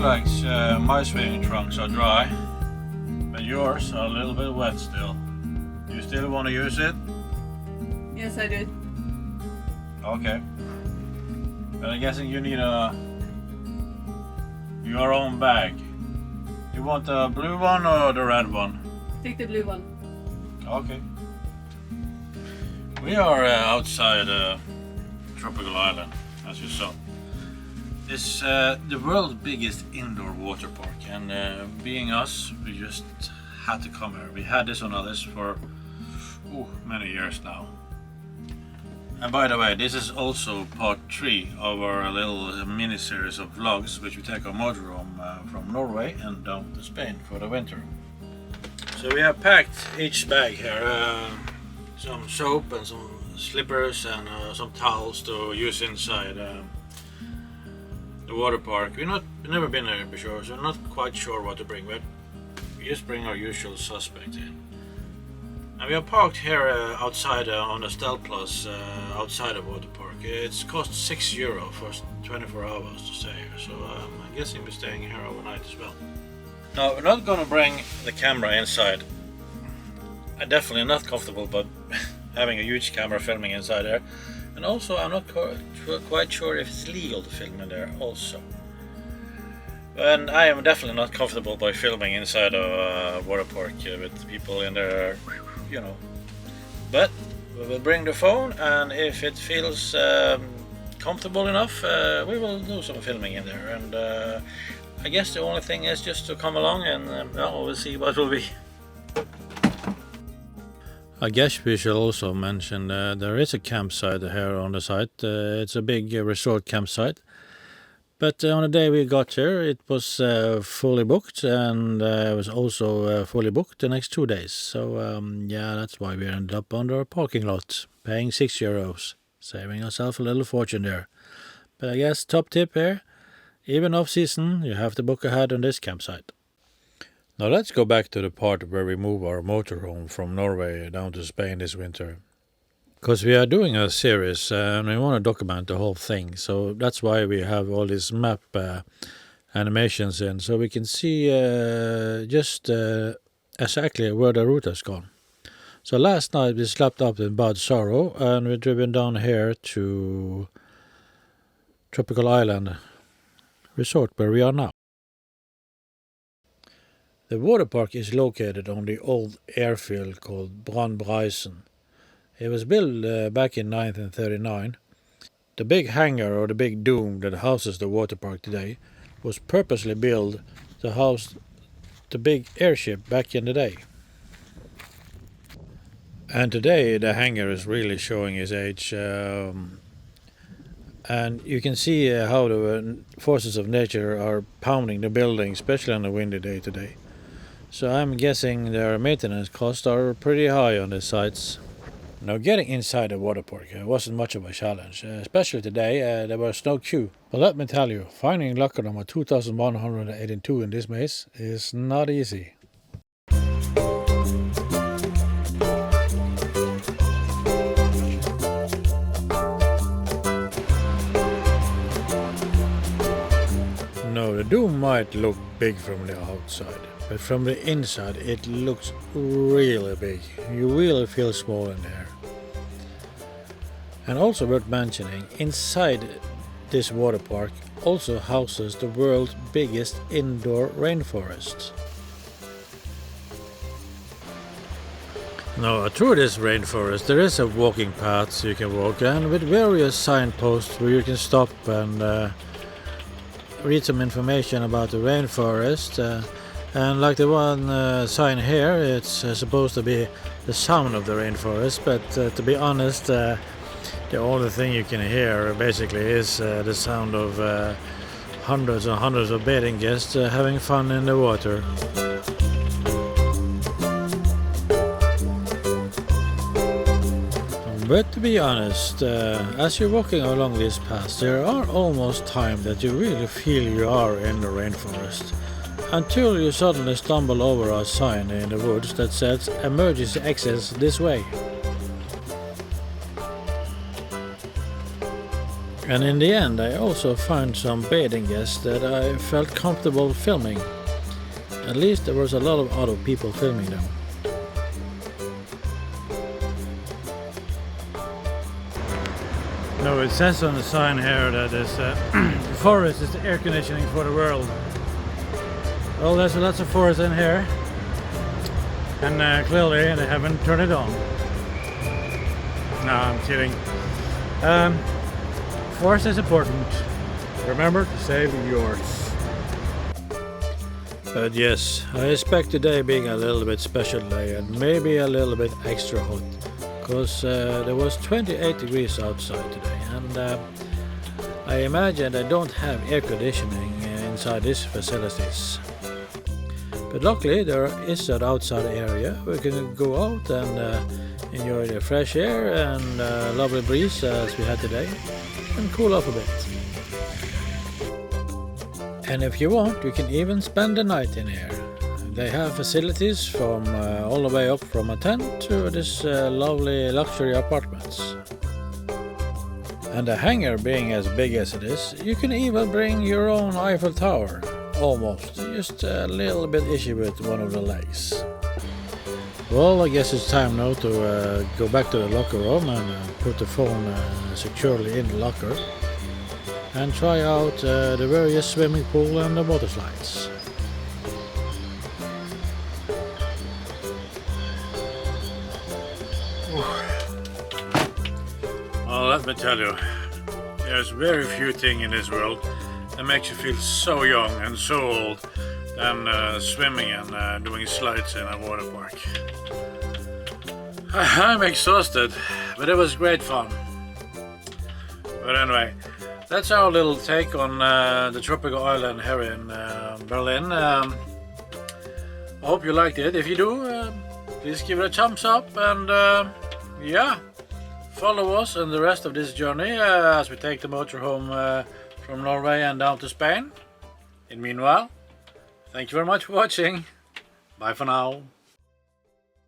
like my swimming trunks are dry, but yours are a little bit wet still. Do you still want to use it? Yes, I do. Okay. But I'm guessing you need your own bag. You want the blue one or the red one? Take the blue one. Okay. We are outside Tropical Island, as you saw. It's the world's biggest indoor water park, and being us, we just had to come here. We had this on our list for many years now. And by the way, this is also part 3 of our little mini series of vlogs, which we take our motorhome from Norway and down to Spain for the winter. So we have packed each bag here, some soap and some slippers and some towels to use inside the water park. We've never been there before, so I'm not quite sure what to bring, but we just bring our usual suspect in. And we are parked here outside on the Stelplass outside of water park. It's cost €6 for 24 hours to stay here, so I'm guessing we're staying here overnight as well. Now, we're not gonna bring the camera inside. I'm definitely not comfortable but having a huge camera filming inside there, and also I'm not quite sure if it's legal to film in there also. And I am definitely not comfortable by filming inside a water park with people in there, you know. But we will bring the phone, and if it feels comfortable enough, we will do some filming in there. And I guess the only thing is just to come along and we'll see what will be. I guess we should also mention there is a campsite here on the site. It's a big resort campsite. But on the day we got here, it was fully booked, and it was also fully booked the next 2 days. So yeah, that's why we ended up under a parking lot, paying €6, saving ourselves a little fortune there. But I guess top tip here, even off season, you have to book ahead on this campsite. Now let's go back to the part where we move our motorhome from Norway down to Spain this winter. Because we are doing a series and we want to document the whole thing, so that's why we have all these map animations in, so we can see just exactly where the route has gone. So last night we slept up in Bad Sorrow and we've driven down here to Tropical Island resort where we are now. The water park is located on the old airfield called Brandbreisen. It was built back in 1939. The big hangar, or the big dome that houses the water park today, was purposely built to house the big airship back in the day. And today the hangar is really showing its age. And you can see how the forces of nature are pounding the building, especially on a windy day today. So I'm guessing their maintenance costs are pretty high on the sites. Now, getting inside the water park wasn't much of a challenge, especially today. There was no queue. But let me tell you, finding locker number 2182 in this maze is not easy. No, the dome might look big from the outside, but from the inside it looks really big. You really feel small in there. And also worth mentioning, inside this water park also houses the world's biggest indoor rainforest. Now, through this rainforest there is a walking path you can walk, and with various signposts where you can stop and read some information about the rainforest. And like the one sign here, it's supposed to be the sound of the rainforest, but to be honest, the only thing you can hear basically is the sound of hundreds and hundreds of bathing guests having fun in the water. But to be honest, as you're walking along this path, there are almost times that you really feel you are in the rainforest, until you suddenly stumble over a sign in the woods that says emergency access this way. And in the end I also found some bathing guests that I felt comfortable filming. At least there was a lot of other people filming them. No, it says on the sign here that this the forest is the air conditioning for the world. Well, there's lots of forest in here, and clearly they haven't turned it on. No, I'm kidding. Forest is important. Remember to save yours. But yes, I expect today being a little bit special day and maybe a little bit extra hot, because there was 28 degrees outside today, and I imagine they don't have air conditioning inside these facilities. But luckily there is an outside area where we can go out and enjoy the fresh air and lovely breeze as we had today, and cool off a bit. And if you want, we can even spend the night in here. They have facilities from all the way up from a tent to this lovely luxury apartments. And the hangar being as big as it is, you can even bring your own Eiffel Tower. Almost, just a little bit issue with one of the legs. Well, I guess it's time now to go back to the locker room and put the phone securely in the locker and try out the various swimming pool and the water slides. Well, let me tell you, there's very few things in this world that makes you feel so young and so old than swimming and doing slides in a water park. I'm exhausted, but it was great fun. But anyway, that's our little take on the tropical island here in Berlin. I hope you liked it. If you do, please give it a thumbs up, and yeah, follow us on the rest of this journey as we take the motorhome from Norway and down to Spain. And meanwhile, thank you very much for watching. Bye for now.